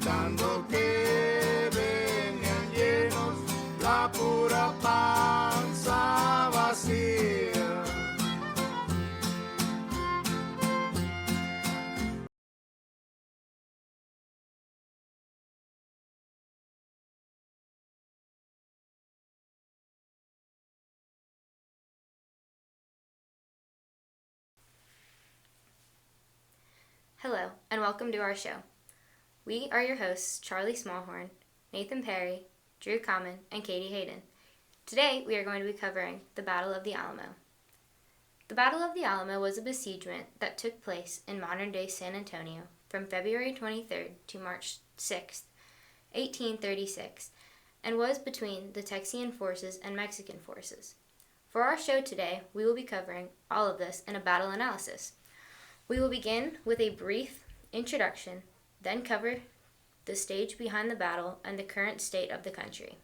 gritando que venían llenos la pura panza vacía. Hello, and welcome to our show. We are your hosts, Charlie Smallhorn, Nathan Perry, Drew Common, and Katie Hayden. Today, we are going to be covering the Battle of the Alamo. The Battle of the Alamo was a besiegement that took place in modern-day San Antonio from February 23rd to March 6th, 1836, and was between the Texian forces and Mexican forces. For our show today, we will be covering all of this in a battle analysis. We will begin with a brief introduction, then cover the stage behind the battle and the current state of the country.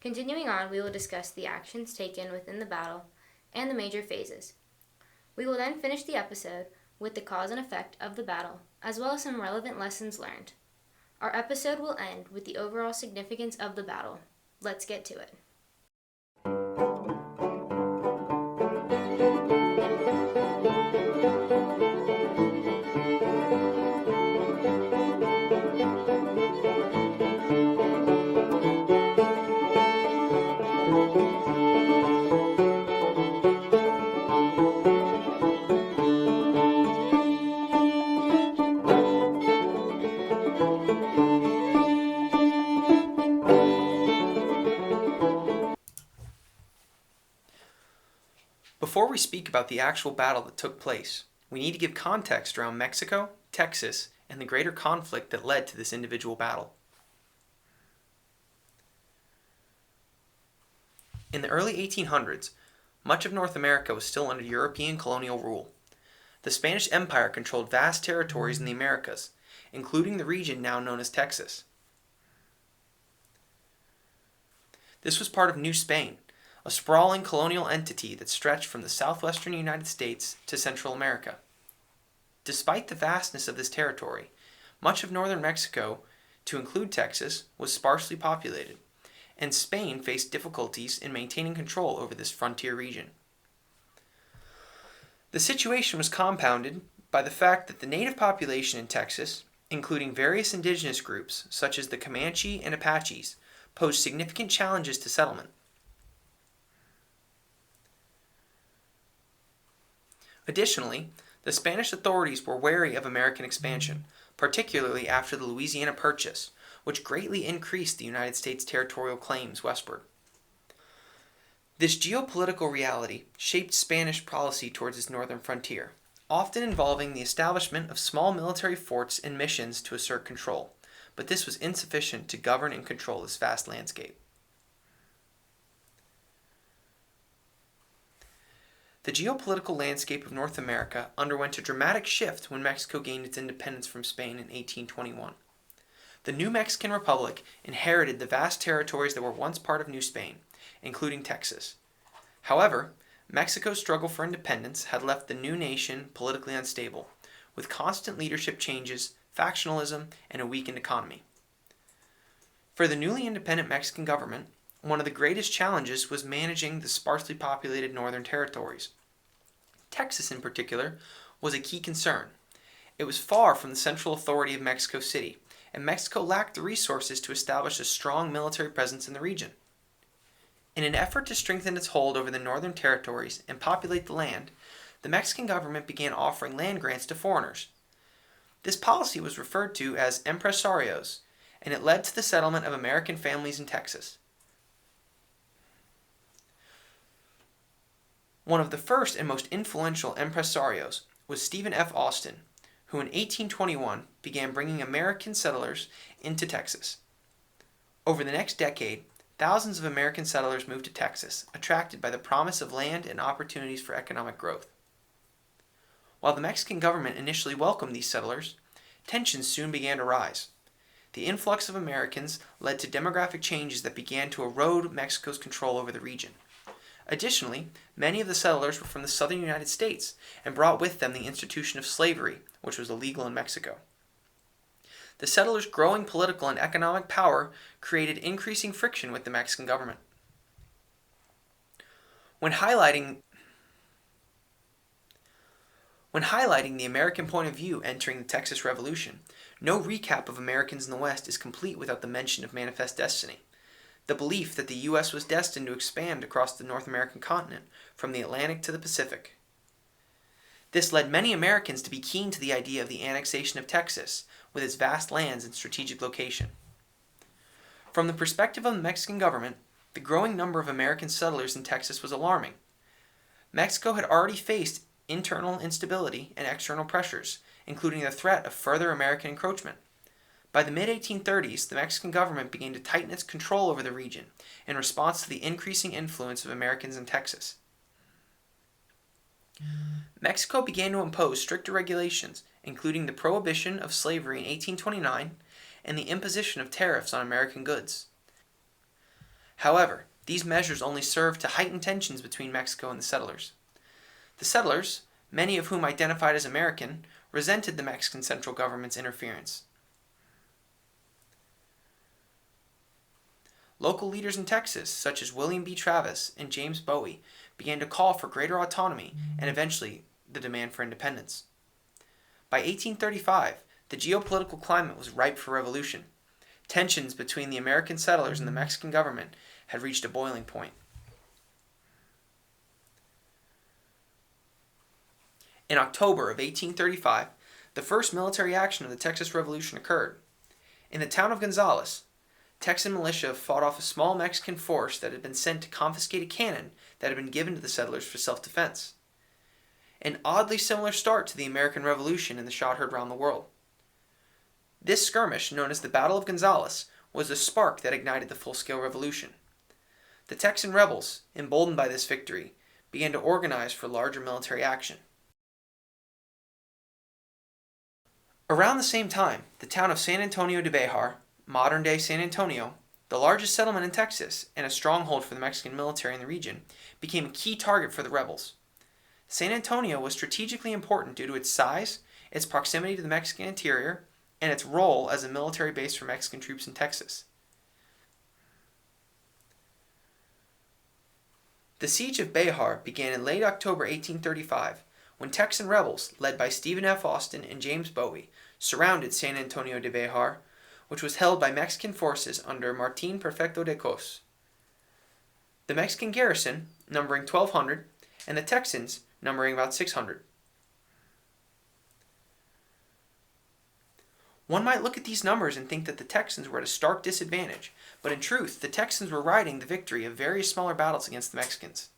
Continuing on, we will discuss the actions taken within the battle and the major phases. We will then finish the episode with the cause and effect of the battle, as well as some relevant lessons learned. Our episode will end with the overall significance of the battle. Let's get to it. Before we speak about the actual battle that took place, we need to give context around Mexico, Texas, and the greater conflict that led to this individual battle. In the early 1800s, much of North America was still under European colonial rule. The Spanish Empire controlled vast territories in the Americas, including the region now known as Texas. This was part of New Spain, a sprawling colonial entity that stretched from the southwestern United States to Central America. Despite the vastness of this territory, much of northern Mexico, to include Texas, was sparsely populated, and Spain faced difficulties in maintaining control over this frontier region. The situation was compounded by the fact that the native population in Texas, including various indigenous groups such as the Comanche and Apaches, posed significant challenges to settlement. Additionally, the Spanish authorities were wary of American expansion, particularly after the Louisiana Purchase, which greatly increased the United States' territorial claims westward. This geopolitical reality shaped Spanish policy towards its northern frontier, often involving the establishment of small military forts and missions to assert control, but this was insufficient to govern and control this vast landscape. The geopolitical landscape of North America underwent a dramatic shift when Mexico gained its independence from Spain in 1821. The new Mexican Republic inherited the vast territories that were once part of New Spain, including Texas. However, Mexico's struggle for independence had left the new nation politically unstable, with constant leadership changes, factionalism, and a weakened economy. For the newly independent Mexican government, one of the greatest challenges was managing the sparsely populated northern territories. Texas, in particular, was a key concern. It was far from the central authority of Mexico City, and Mexico lacked the resources to establish a strong military presence in the region. In an effort to strengthen its hold over the northern territories and populate the land, the Mexican government began offering land grants to foreigners. This policy was referred to as empresarios, and it led to the settlement of American families in Texas. One of the first and most influential empresarios was Stephen F. Austin, who in 1821 began bringing American settlers into Texas. Over the next decade, thousands of American settlers moved to Texas, attracted by the promise of land and opportunities for economic growth. While the Mexican government initially welcomed these settlers, tensions soon began to rise. The influx of Americans led to demographic changes that began to erode Mexico's control over the region. Additionally, many of the settlers were from the southern United States and brought with them the institution of slavery, which was illegal in Mexico. The settlers' growing political and economic power created increasing friction with the Mexican government. When highlighting the American point of view entering the Texas Revolution, no recap of Americans in the West is complete without the mention of Manifest Destiny, the belief that the U.S. was destined to expand across the North American continent from the Atlantic to the Pacific. This led many Americans to be keen to the idea of the annexation of Texas, with its vast lands and strategic location. From the perspective of the Mexican government, the growing number of American settlers in Texas was alarming. Mexico had already faced internal instability and external pressures, including the threat of further American encroachment. By the mid-1830s, the Mexican government began to tighten its control over the region in response to the increasing influence of Americans in Texas. Mexico began to impose stricter regulations, including the prohibition of slavery in 1829 and the imposition of tariffs on American goods. However, these measures only served to heighten tensions between Mexico and the settlers. The settlers, many of whom identified as American, resented the Mexican central government's interference. Local leaders in Texas, such as William B. Travis and James Bowie, began to call for greater autonomy and eventually the demand for independence. By 1835, the geopolitical climate was ripe for revolution. Tensions between the American settlers and the Mexican government had reached a boiling point. In October of 1835, the first military action of the Texas Revolution occurred. In the town of Gonzales, Texan militia fought off a small Mexican force that had been sent to confiscate a cannon that had been given to the settlers for self-defense. An oddly similar start to the American Revolution and the shot heard round the world. This skirmish, known as the Battle of Gonzales, was the spark that ignited the full-scale revolution. The Texan rebels, emboldened by this victory, began to organize for larger military action. Around the same time, the town of San Antonio de Bejar, modern-day San Antonio, the largest settlement in Texas and a stronghold for the Mexican military in the region, became a key target for the rebels. San Antonio was strategically important due to its size, its proximity to the Mexican interior, and its role as a military base for Mexican troops in Texas. The Siege of Bejar began in late October 1835, when Texan rebels, led by Stephen F. Austin and James Bowie, surrounded San Antonio de Bejar, which was held by Mexican forces under Martín Perfecto de Cos. The Mexican garrison, numbering 1,200, and the Texans, numbering about 600. One might look at these numbers and think that the Texans were at a stark disadvantage, but in truth, the Texans were riding the victory of various smaller battles against the Mexicans.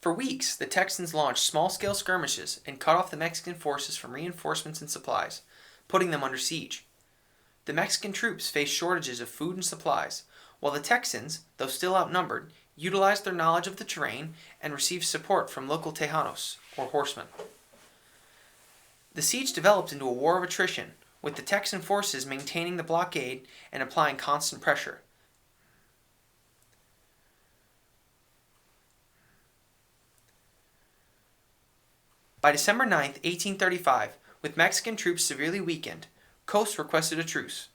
For weeks, the Texans launched small-scale skirmishes and cut off the Mexican forces from reinforcements and supplies, putting them under siege. The Mexican troops faced shortages of food and supplies, while the Texans, though still outnumbered, utilized their knowledge of the terrain and received support from local Tejanos, or horsemen. The siege developed into a war of attrition, with the Texan forces maintaining the blockade and applying constant pressure. By December 9, 1835, with Mexican troops severely weakened, Cos requested a truce.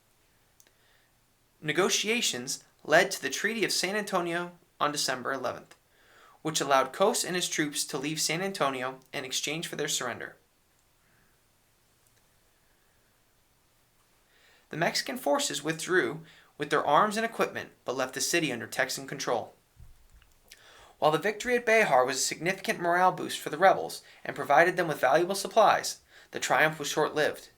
Negotiations led to the Treaty of San Antonio on December 11th, which allowed Cos and his troops to leave San Antonio in exchange for their surrender. The Mexican forces withdrew with their arms and equipment, but left the city under Texan control. While the victory at Bejar was a significant morale boost for the rebels and provided them with valuable supplies, the triumph was short-lived.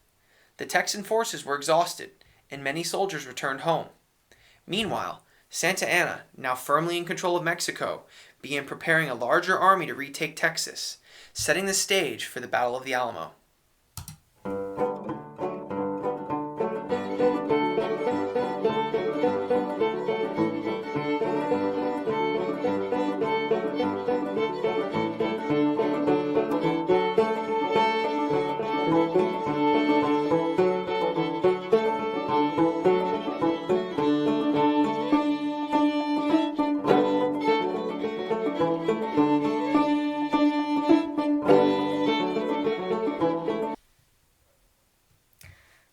The Texan forces were exhausted, and many soldiers returned home. Meanwhile, Santa Anna, now firmly in control of Mexico, began preparing a larger army to retake Texas, setting the stage for the Battle of the Alamo.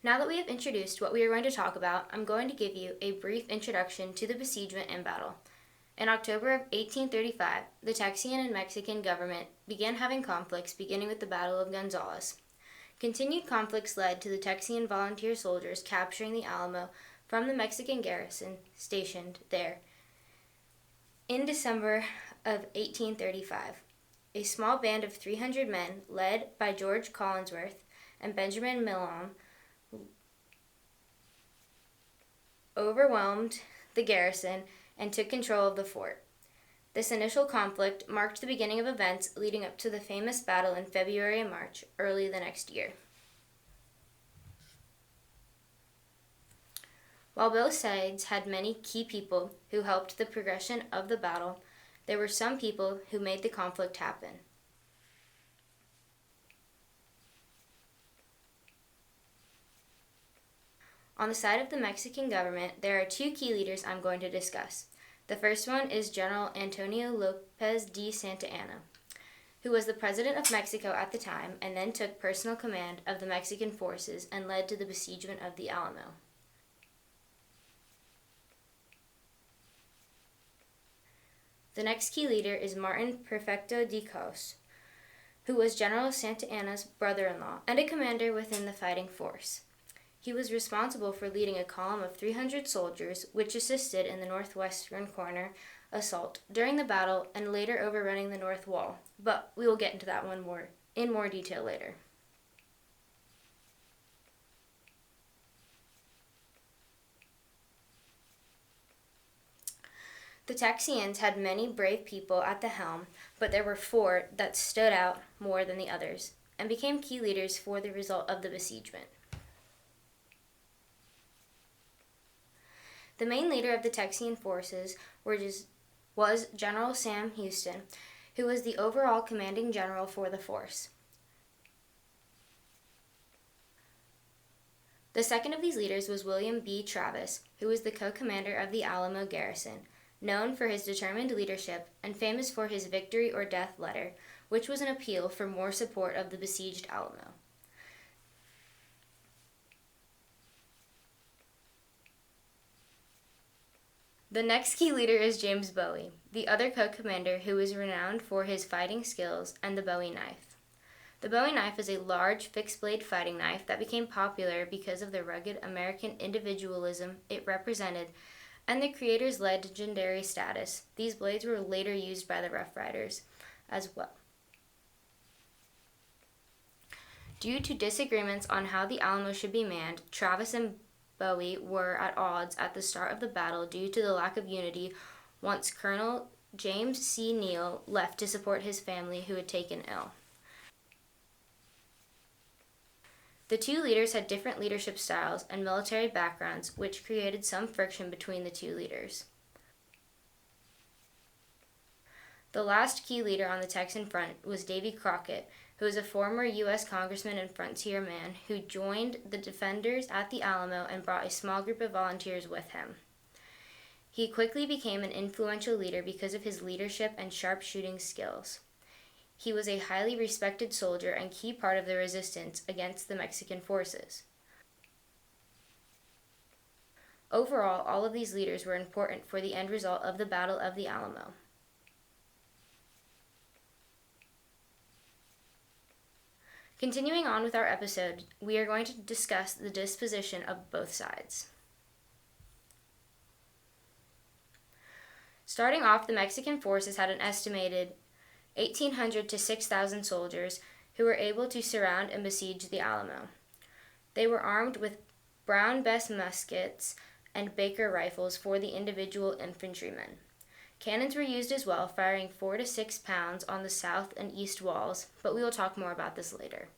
Now that we have introduced what we are going to talk about, I'm going to give you a brief introduction to the besiegement and battle. In October of 1835, the Texian and Mexican government began having conflicts, beginning with the Battle of Gonzales. Continued conflicts led to the Texian volunteer soldiers capturing the Alamo from the Mexican garrison stationed there. In December of 1835, a small band of 300 men, led by George Collinsworth and Benjamin Milham, overwhelmed the garrison and took control of the fort. This initial conflict marked the beginning of events leading up to the famous battle in February and March, early the next year. While both sides had many key people who helped the progression of the battle, there were some people who made the conflict happen. On the side of the Mexican government, there are two key leaders I'm going to discuss. The first one is General Antonio López de Santa Anna, who was the president of Mexico at the time and then took personal command of the Mexican forces and led to the besiegement of the Alamo. The next key leader is Martin Perfecto de Cos, who was General Santa Anna's brother-in-law and a commander within the fighting force. He was responsible for leading a column of 300 soldiers, which assisted in the northwestern corner assault during the battle and later overrunning the north wall, but we will get into that one in more detail later. The Texians had many brave people at the helm, but there were four that stood out more than the others and became key leaders for the result of the besiegement. The main leader of the Texian forces was General Sam Houston, who was the overall commanding general for the force. The second of these leaders was William B. Travis, who was the co-commander of the Alamo garrison, known for his determined leadership and famous for his victory or death letter, which was an appeal for more support of the besieged Alamo. The next key leader is James Bowie, the other co-commander who is renowned for his fighting skills and the Bowie knife. The Bowie knife is a large fixed-blade fighting knife that became popular because of the rugged American individualism it represented and the creator's legendary status. These blades were later used by the Rough Riders as well. Due to disagreements on how the Alamo should be manned, Travis and Bowie were at odds at the start of the battle due to the lack of unity once Colonel James C. Neal left to support his family who had taken ill. The two leaders had different leadership styles and military backgrounds, which created some friction between the two leaders. The last key leader on the Texan front was Davy Crockett, who was a former U.S. congressman and frontier man who joined the defenders at the Alamo and brought a small group of volunteers with him. He quickly became an influential leader because of his leadership and sharpshooting skills. He was a highly respected soldier and key part of the resistance against the Mexican forces. Overall, all of these leaders were important for the end result of the Battle of the Alamo. Continuing on with our episode, we are going to discuss the disposition of both sides. Starting off, the Mexican forces had an estimated 1,800 to 6,000 soldiers who were able to surround and besiege the Alamo. They were armed with Brown Bess muskets and Baker rifles for the individual infantrymen. Cannons were used as well, firing 4 to 6 pounds on the south and east walls, but we will talk more about this later.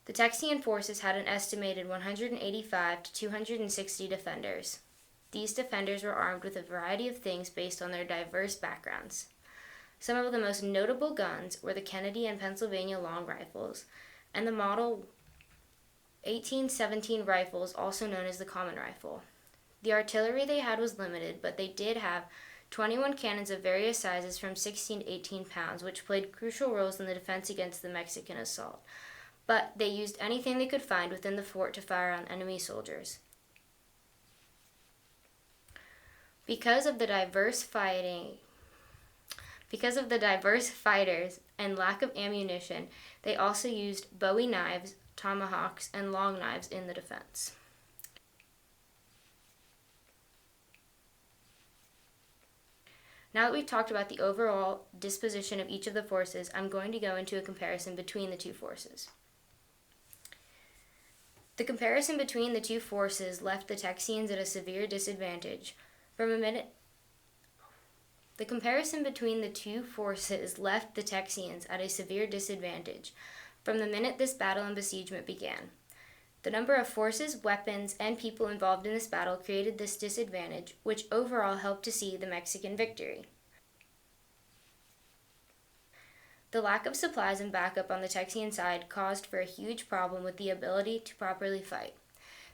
The Texian forces had an estimated 185 to 260 defenders. These defenders were armed with a variety of things based on their diverse backgrounds. Some of the most notable guns were the Kennedy and Pennsylvania long rifles and the Model 1817 rifles, also known as the common rifle. The artillery they had was limited, but they did have 21 cannons of various sizes from 16 to 18 pounds, which played crucial roles in the defense against the Mexican assault. But they used anything they could find within the fort to fire on enemy soldiers. Because of the diverse fighters and lack of ammunition, they also used Bowie knives, tomahawks, and long knives in the defense. Now that we've talked about the overall disposition of each of the forces, I'm going to go into a comparison between the two forces. The comparison between the two forces left the Texians at a severe disadvantage. The comparison between the two forces left the Texians at a severe disadvantage from the minute this battle and besiegement began. The number of forces, weapons, and people involved in this battle created this disadvantage, which overall helped to see the Mexican victory. The lack of supplies and backup on the Texian side caused for a huge problem with the ability to properly fight.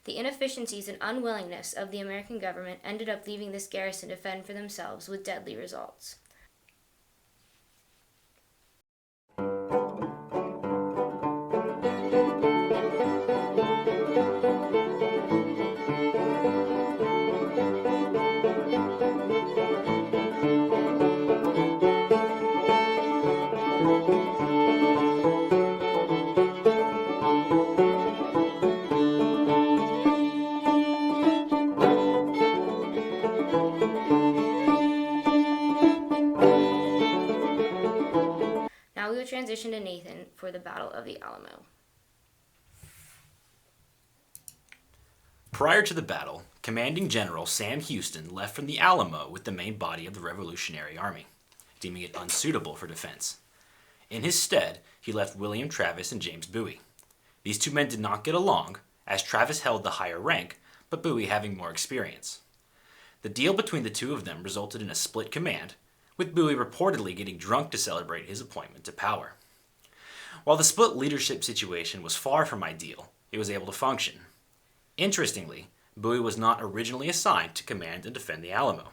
The inefficiencies and unwillingness of the American government ended up leaving this garrison to fend for themselves with deadly results. Now we will transition to Nathan for the Battle of the Alamo. Prior to the battle, Commanding General Sam Houston left from the Alamo with the main body of the Revolutionary Army, deeming it unsuitable for defense. In his stead, he left William Travis and James Bowie. These two men did not get along, as Travis held the higher rank, but Bowie having more experience. The deal between the two of them resulted in a split command, with Bowie reportedly getting drunk to celebrate his appointment to power. While the split leadership situation was far from ideal, it was able to function. Interestingly, Bowie was not originally assigned to command and defend the Alamo.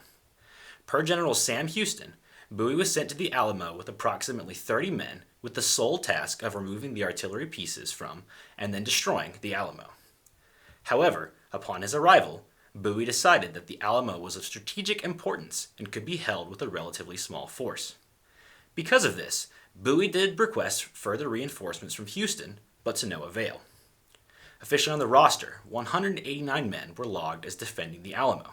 Per General Sam Houston, Bowie was sent to the Alamo with approximately 30 men with the sole task of removing the artillery pieces from and then destroying the Alamo. However, upon his arrival, Bowie decided that the Alamo was of strategic importance and could be held with a relatively small force. Because of this, Bowie did request further reinforcements from Houston, but to no avail. Officially on the roster, 189 men were logged as defending the Alamo.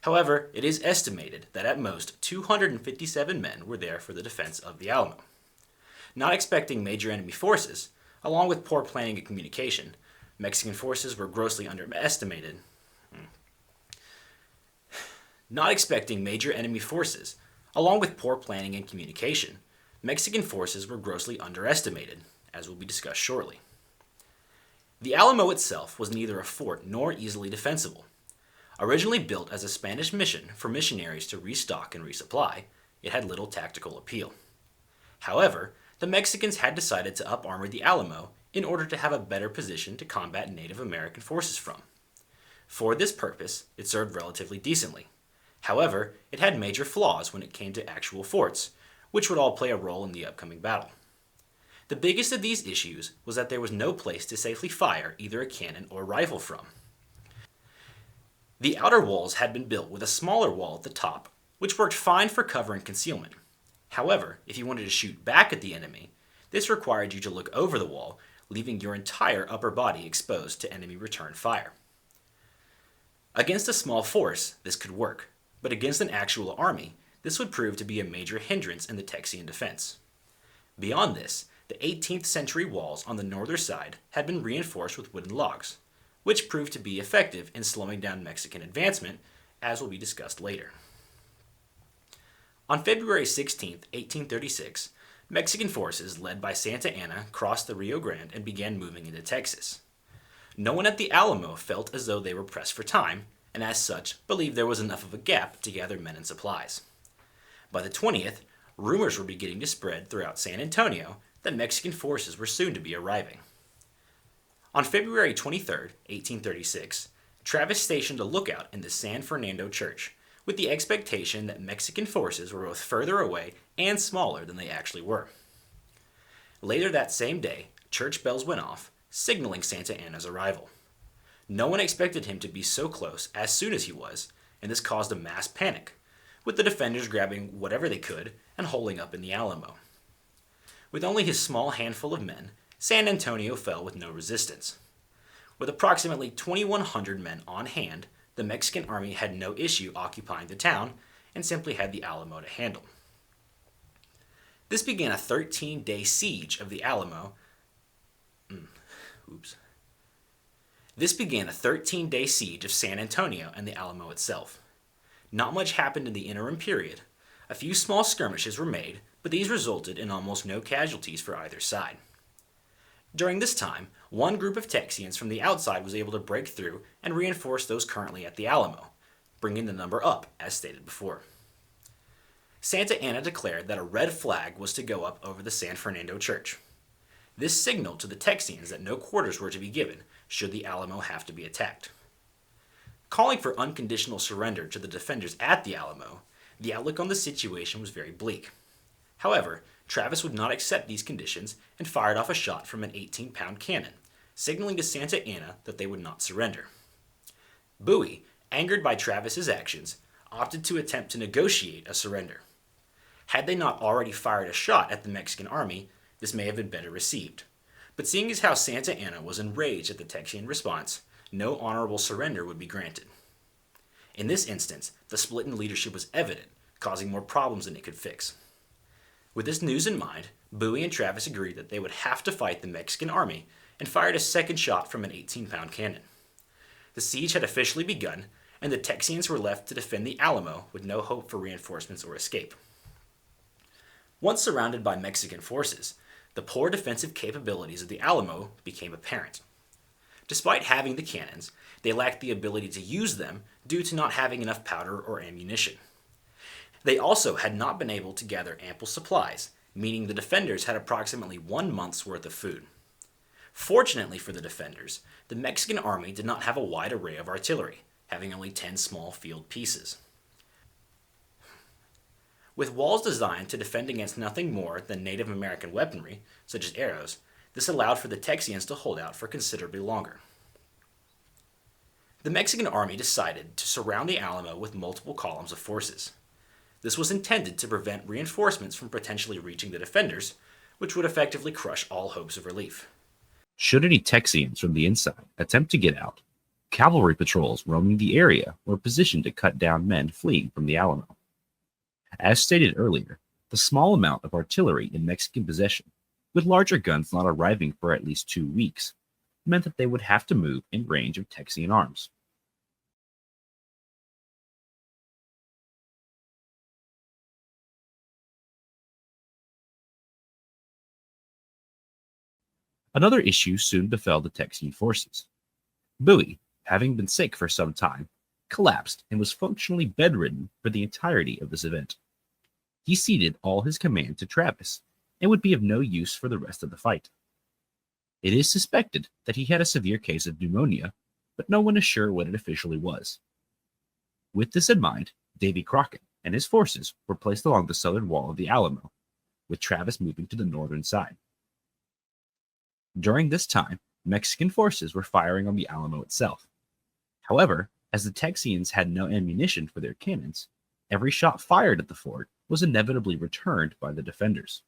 However, it is estimated that at most 257 men were there for the defense of the Alamo. Not expecting major enemy forces, along with poor planning and communication, Mexican forces were grossly underestimated. Not expecting major enemy forces, along with poor planning and communication, Mexican forces were grossly underestimated, as will be discussed shortly. The Alamo itself was neither a fort nor easily defensible. Originally built as a Spanish mission for missionaries to restock and resupply, it had little tactical appeal. However, the Mexicans had decided to up-armor the Alamo in order to have a better position to combat Native American forces from. For this purpose, it served relatively decently. However, it had major flaws when it came to actual forts, which would all play a role in the upcoming battle. The biggest of these issues was that there was no place to safely fire either a cannon or rifle from. The outer walls had been built with a smaller wall at the top, which worked fine for cover and concealment. However, if you wanted to shoot back at the enemy, this required you to look over the wall, leaving your entire upper body exposed to enemy return fire. Against a small force, this could work, but against an actual army, this would prove to be a major hindrance in the Texian defense. Beyond this, the 18th century walls on the northern side had been reinforced with wooden logs, which proved to be effective in slowing down Mexican advancement, as will be discussed later. On February 16, 1836, Mexican forces led by Santa Anna crossed the Rio Grande and began moving into Texas. No one at the Alamo felt as though they were pressed for time, and as such believed there was enough of a gap to gather men and supplies. By the 20th, rumors were beginning to spread throughout San Antonio that Mexican forces were soon to be arriving. On February 23, 1836, Travis stationed a lookout in the San Fernando Church, with the expectation that Mexican forces were both further away and smaller than they actually were. Later that same day, church bells went off, signaling Santa Anna's arrival. No one expected him to be so close as soon as he was, and this caused a mass panic, with the defenders grabbing whatever they could and holing up in the Alamo. With only his small handful of men, San Antonio fell with no resistance. With approximately 2,100 men on hand, the Mexican army had no issue occupying the town and simply had the Alamo to handle. This began a 13-day siege of the Alamo. This began a 13-day siege of San Antonio and the Alamo itself. Not much happened in the interim period. A few small skirmishes were made, but these resulted in almost no casualties for either side. During this time, one group of Texians from the outside was able to break through and reinforce those currently at the Alamo, bringing the number up, as stated before. Santa Anna declared that a red flag was to go up over the San Fernando Church. This signaled to the Texians that no quarters were to be given should the Alamo have to be attacked. Calling for unconditional surrender to the defenders at the Alamo, the outlook on the situation was very bleak. However, Travis would not accept these conditions and fired off a shot from an 18-pound cannon, signaling to Santa Anna that they would not surrender. Bowie, angered by Travis's actions, opted to attempt to negotiate a surrender. Had they not already fired a shot at the Mexican army, this may have been better received. But seeing as how Santa Anna was enraged at the Texian response, no honorable surrender would be granted. In this instance, the split in leadership was evident, causing more problems than it could fix. With this news in mind, Bowie and Travis agreed that they would have to fight the Mexican army and fired a second shot from an 18-pound cannon. The siege had officially begun, and the Texians were left to defend the Alamo with no hope for reinforcements or escape. Once surrounded by Mexican forces, the poor defensive capabilities of the Alamo became apparent. Despite having the cannons, they lacked the ability to use them due to not having enough powder or ammunition. They also had not been able to gather ample supplies, meaning the defenders had approximately 1 month's worth of food. Fortunately for the defenders, the Mexican army did not have a wide array of artillery, having only 10 small field pieces. With walls designed to defend against nothing more than Native American weaponry, such as arrows, this allowed for the Texians to hold out for considerably longer. The Mexican army decided to surround the Alamo with multiple columns of forces. This was intended to prevent reinforcements from potentially reaching the defenders, which would effectively crush all hopes of relief. Should any Texians from the inside attempt to get out, cavalry patrols roaming the area were positioned to cut down men fleeing from the Alamo. As stated earlier, the small amount of artillery in Mexican possession, with larger guns not arriving for at least 2 weeks, meant that they would have to move in range of Texian arms. Another issue soon befell the Texian forces. Bowie, having been sick for some time, collapsed and was functionally bedridden for the entirety of this event. He ceded all his command to Travis and would be of no use for the rest of the fight. It is suspected that he had a severe case of pneumonia, but no one is sure what it officially was. With this in mind, Davy Crockett and his forces were placed along the southern wall of the Alamo, with Travis moving to the northern side. During this time, Mexican forces were firing on the Alamo itself. However, as the Texians had no ammunition for their cannons, every shot fired at the fort was inevitably returned by the defenders.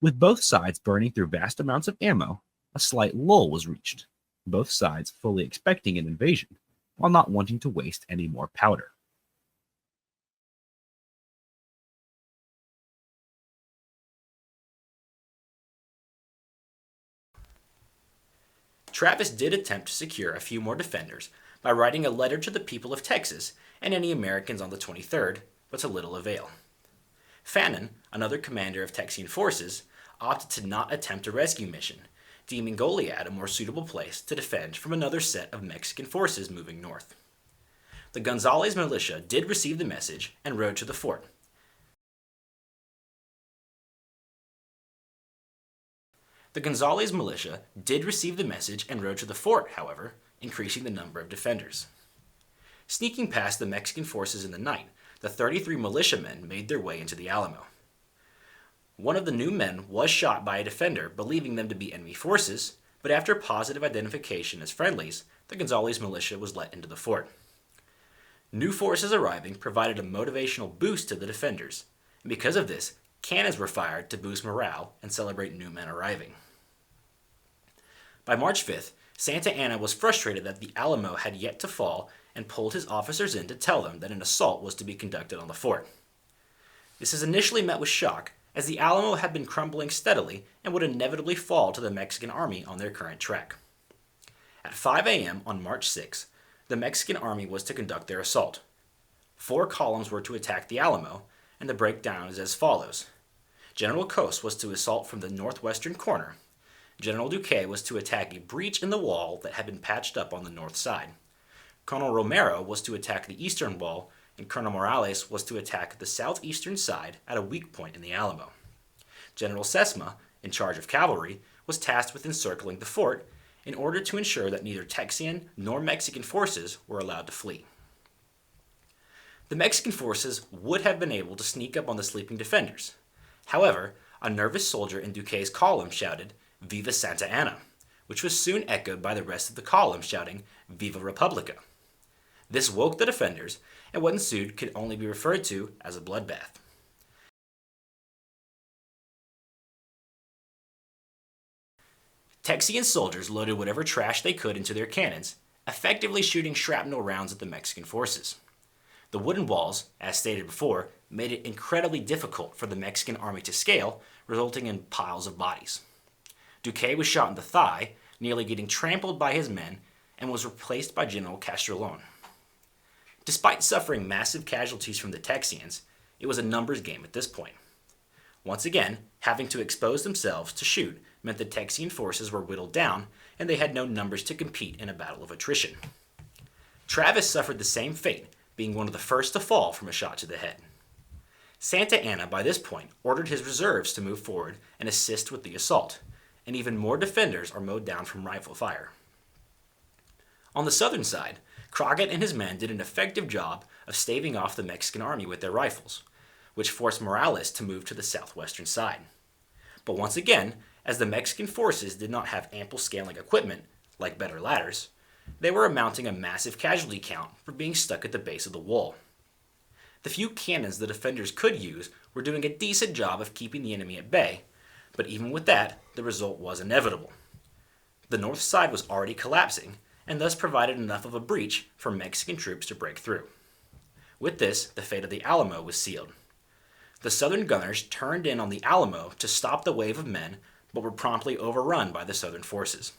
With both sides burning through vast amounts of ammo, a slight lull was reached, both sides fully expecting an invasion, while not wanting to waste any more powder. Travis did attempt to secure a few more defenders by writing a letter to the people of Texas and any Americans on the 23rd, but to little avail. Fannin, another commander of Texian forces, opted to not attempt a rescue mission, deeming Goliad a more suitable place to defend from another set of Mexican forces moving north. The Gonzales militia did receive the message and rode to the fort. However, increasing the number of defenders. Sneaking past the Mexican forces in the night, the 33 militiamen made their way into the Alamo. One of the new men was shot by a defender, believing them to be enemy forces, but after positive identification as friendlies, the Gonzales militia was let into the fort. New forces arriving provided a motivational boost to the defenders, and because of this, cannons were fired to boost morale and celebrate new men arriving. By March 5th, Santa Anna was frustrated that the Alamo had yet to fall and pulled his officers in to tell them that an assault was to be conducted on the fort. This is initially met with shock, as the Alamo had been crumbling steadily and would inevitably fall to the Mexican army on their current track. At 5 a.m. on March 6, the Mexican army was to conduct their assault. 4 columns were to attack the Alamo, and the breakdown is as follows. General Cos was to assault from the northwestern corner. General Duque was to attack a breach in the wall that had been patched up on the north side. Colonel Romero was to attack the eastern wall, and Colonel Morales was to attack the southeastern side at a weak point in the Alamo. General Sesma, in charge of cavalry, was tasked with encircling the fort in order to ensure that neither Texian nor Mexican forces were allowed to flee. The Mexican forces would have been able to sneak up on the sleeping defenders. However, a nervous soldier in Duque's column shouted, "Viva Santa Anna," which was soon echoed by the rest of the column shouting, "Viva Republica." This woke the defenders, and what ensued could only be referred to as a bloodbath. Texian soldiers loaded whatever trash they could into their cannons, effectively shooting shrapnel rounds at the Mexican forces. The wooden walls, as stated before, made it incredibly difficult for the Mexican army to scale, resulting in piles of bodies. Duque was shot in the thigh, nearly getting trampled by his men, and was replaced by General Castrillon. Despite suffering massive casualties from the Texians, it was a numbers game at this point. Once again, having to expose themselves to shoot meant the Texian forces were whittled down, and they had no numbers to compete in a battle of attrition. Travis suffered the same fate, being one of the first to fall from a shot to the head. Santa Anna, by this point, ordered his reserves to move forward and assist with the assault, and even more defenders are mowed down from rifle fire. On the southern side, Crockett and his men did an effective job of staving off the Mexican army with their rifles, which forced Morales to move to the southwestern side. But once again, as the Mexican forces did not have ample scaling equipment, like better ladders, they were amounting a massive casualty count for being stuck at the base of the wall. The few cannons the defenders could use were doing a decent job of keeping the enemy at bay, but even with that, the result was inevitable. The north side was already collapsing, and thus provided enough of a breach for Mexican troops to break through. With this, the fate of the Alamo was sealed. The southern gunners turned in on the Alamo to stop the wave of men, but were promptly overrun by the southern forces.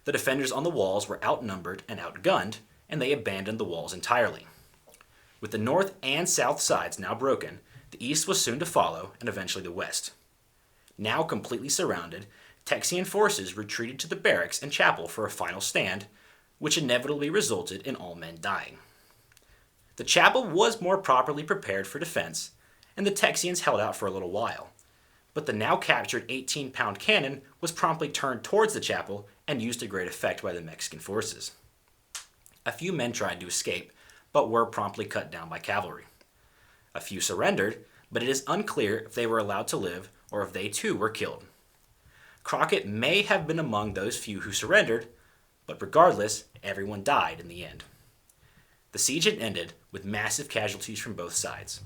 The defenders on the walls were outnumbered and outgunned, and they abandoned the walls entirely. With the north and south sides now broken, the east was soon to follow, and eventually the west. Now completely surrounded, Texian forces retreated to the barracks and chapel for a final stand, which inevitably resulted in all men dying. The chapel was more properly prepared for defense, and the Texians held out for a little while. But the now captured 18-pound cannon was promptly turned towards the chapel and used to great effect by the Mexican forces. A few men tried to escape, but were promptly cut down by cavalry. A few surrendered, but it is unclear if they were allowed to live or if they too were killed. Crockett may have been among those few who surrendered, but regardless, everyone died in the end. The siege had ended with massive casualties from both sides.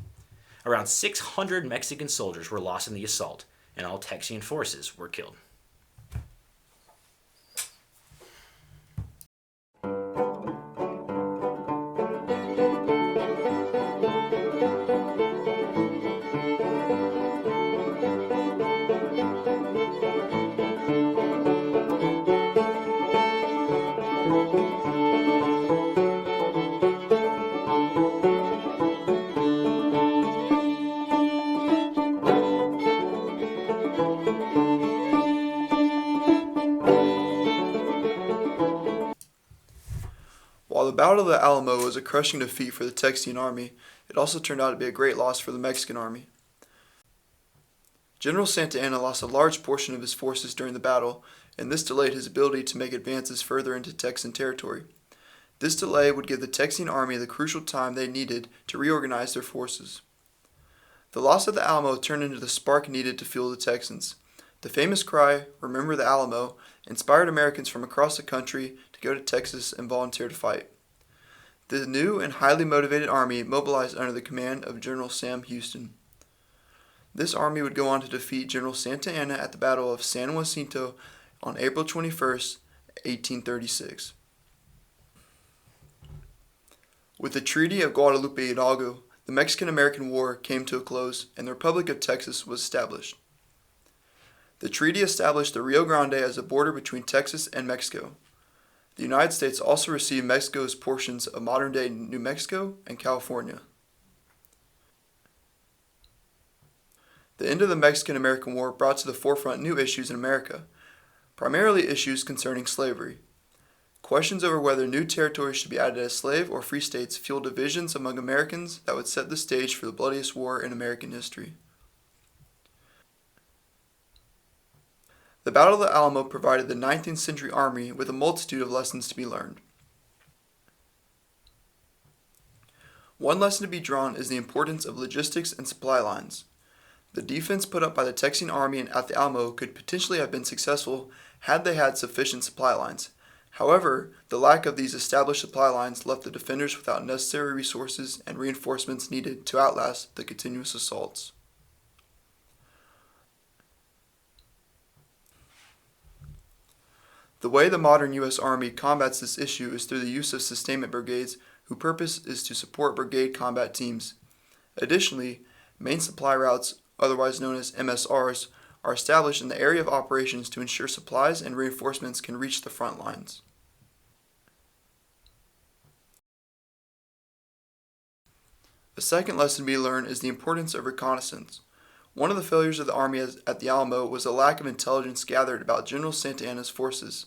Around 600 Mexican soldiers were lost in the assault, and all Texian forces were killed. While the Battle of the Alamo was a crushing defeat for the Texian army, it also turned out to be a great loss for the Mexican army. General Santa Anna lost a large portion of his forces during the battle, and this delayed his ability to make advances further into Texan territory. This delay would give the Texian army the crucial time they needed to reorganize their forces. The loss of the Alamo turned into the spark needed to fuel the Texans. The famous cry, "Remember the Alamo," inspired Americans from across the country to go to Texas and volunteer to fight. The new and highly motivated army mobilized under the command of General Sam Houston. This army would go on to defeat General Santa Anna at the Battle of San Jacinto on April 21st, 1836. With the Treaty of Guadalupe Hidalgo, the Mexican-American War came to a close and the Republic of Texas was established. The treaty established the Rio Grande as a border between Texas and Mexico. The United States also received Mexico's portions of modern-day New Mexico and California. The end of the Mexican-American War brought to the forefront new issues in America, primarily issues concerning slavery. Questions over whether new territories should be added as slave or free states fueled divisions among Americans that would set the stage for the bloodiest war in American history. The Battle of the Alamo provided the 19th century army with a multitude of lessons to be learned. One lesson to be drawn is the importance of logistics and supply lines. The defense put up by the Texian army at the Alamo could potentially have been successful had they had sufficient supply lines. However, the lack of these established supply lines left the defenders without necessary resources and reinforcements needed to outlast the continuous assaults. The way the modern U.S. Army combats this issue is through the use of sustainment brigades, whose purpose is to support brigade combat teams. Additionally, main supply routes, otherwise known as MSRs, are established in the area of operations to ensure supplies and reinforcements can reach the front lines. A second lesson to be learned is the importance of reconnaissance. One of the failures of the army at the Alamo was a lack of intelligence gathered about General Santa Anna's forces.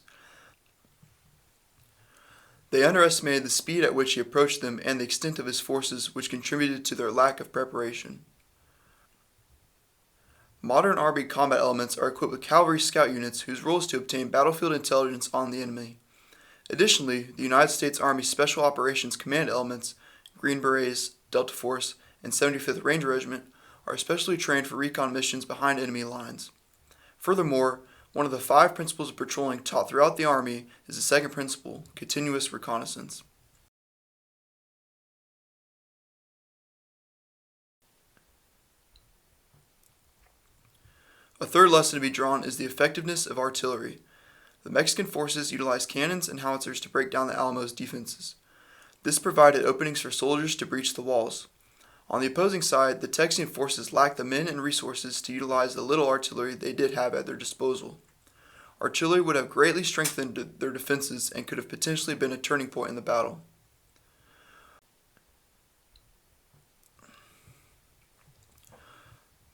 They underestimated the speed at which he approached them and the extent of his forces, which contributed to their lack of preparation. Modern Army combat elements are equipped with cavalry scout units whose role is to obtain battlefield intelligence on the enemy. Additionally, the United States Army Special Operations Command elements, Green Berets, Delta Force, and 75th Ranger Regiment, are especially trained for recon missions behind enemy lines. Furthermore, one of the 5 principles of patrolling taught throughout the Army is the second principle, continuous reconnaissance. A third lesson to be drawn is the effectiveness of artillery. The Mexican forces utilized cannons and howitzers to break down the Alamo's defenses. This provided openings for soldiers to breach the walls. On the opposing side, the Texian forces lacked the men and resources to utilize the little artillery they did have at their disposal. Artillery would have greatly strengthened their defenses and could have potentially been a turning point in the battle.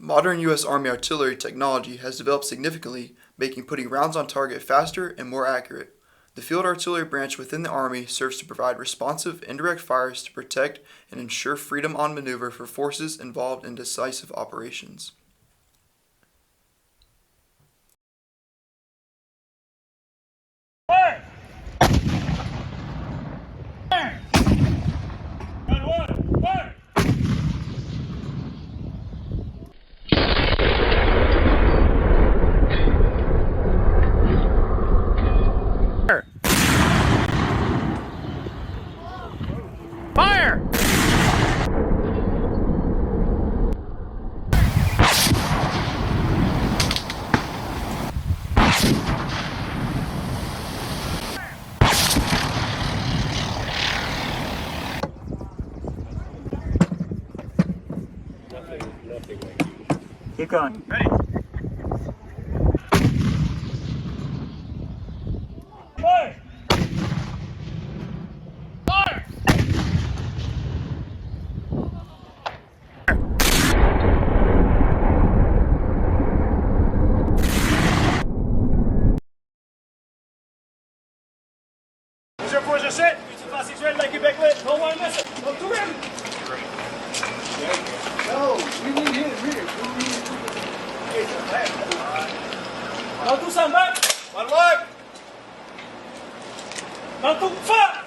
Modern U.S. Army artillery technology has developed significantly, making putting rounds on target faster and more accurate. The field artillery branch within the Army serves to provide responsive indirect fires to protect and ensure freedom on maneuver for forces involved in decisive operations. Fire! Fire! Gun one, fire! Fire! Keep going. Ready. Fire! Fire! Monsieur Force set. Passing ready like Quebec lit. Don't want to miss it. Don't do it. No, we need him here. Now do some back. One leg. Now do fire.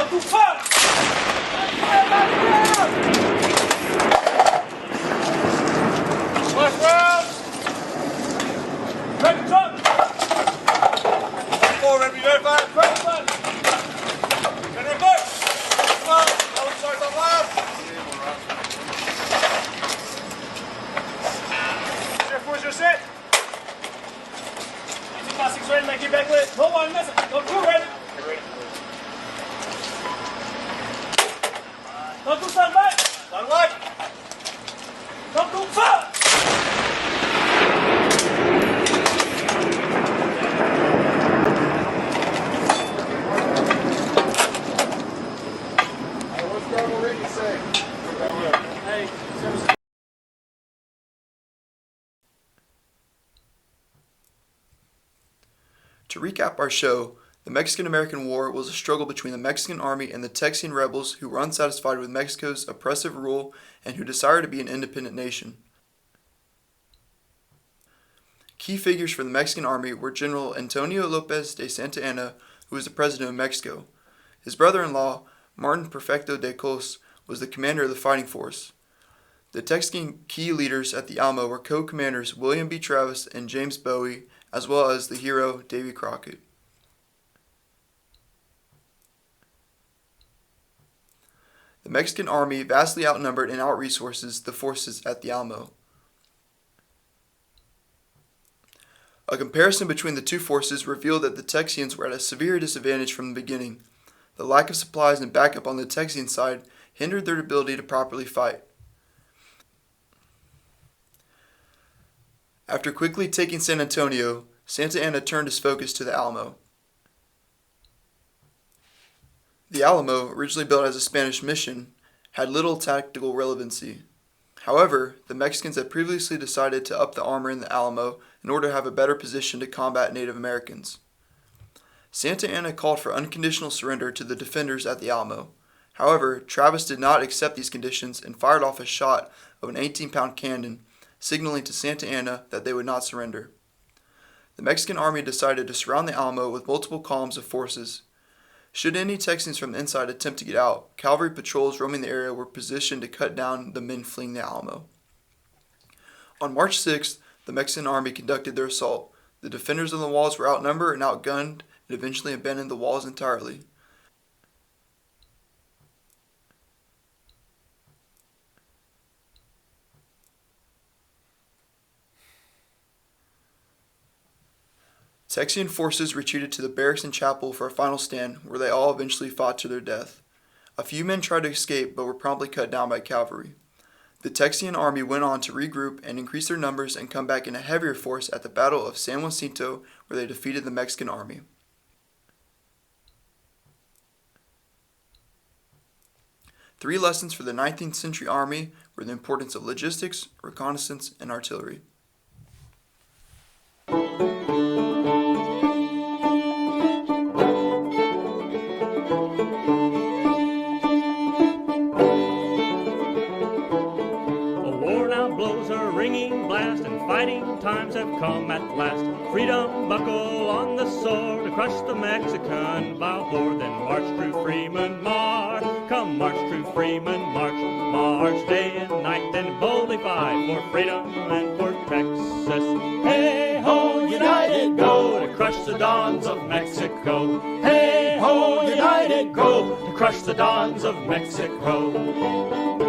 Don't do fire! Left round! Ready, drop! Forward, ready, fire! Ready, fire! And reverse! Outside the left! Shift was your set! Easy passing ready, make it back lit. Hold on, miss it. Don't do ready. Don't do stand back. Stand right. Don't do fire. To recap our show, the Mexican-American War was a struggle between the Mexican army and the Texian rebels who were unsatisfied with Mexico's oppressive rule and who desired to be an independent nation. Key figures for the Mexican army were General Antonio Lopez de Santa Anna, who was the president of Mexico. His brother-in-law, Martin Perfecto de Cos, was the commander of the fighting force. The Texian key leaders at the Alamo were co-commanders William B. Travis and James Bowie, as well as the hero Davy Crockett. The Mexican army vastly outnumbered and out-resources the forces at the Alamo. A comparison between the two forces revealed that the Texians were at a severe disadvantage from the beginning. The lack of supplies and backup on the Texian side hindered their ability to properly fight. After quickly taking San Antonio, Santa Anna turned his focus to the Alamo. The Alamo, originally built as a Spanish mission, had little tactical relevancy. However, the Mexicans had previously decided to up the armor in the Alamo in order to have a better position to combat Native Americans. Santa Anna called for unconditional surrender to the defenders at the Alamo. However, Travis did not accept these conditions and fired off a shot of an 18-pound cannon, signaling to Santa Anna that they would not surrender. The Mexican army decided to surround the Alamo with multiple columns of forces. Should any Texans from the inside attempt to get out, cavalry patrols roaming the area were positioned to cut down the men fleeing the Alamo. On March 6th, the Mexican army conducted their assault. The defenders of the walls were outnumbered and outgunned and eventually abandoned the walls entirely. Texian forces retreated to the barracks and chapel for a final stand, where they all eventually fought to their death. A few men tried to escape, but were promptly cut down by cavalry. The Texian army went on to regroup and increase their numbers and come back in a heavier force at the Battle of San Jacinto, where they defeated the Mexican army. Three lessons for the 19th century army were the importance of logistics, reconnaissance, and artillery. Fighting times have come at last. Freedom buckle on the sword to crush the Mexican vile horde. Then march, true freemen, march. Come march, true freemen, march. March day and night, then boldly fight for freedom and for Texas. Hey ho, united go to crush the dons of Mexico. Hey ho, united go to crush the dons of Mexico.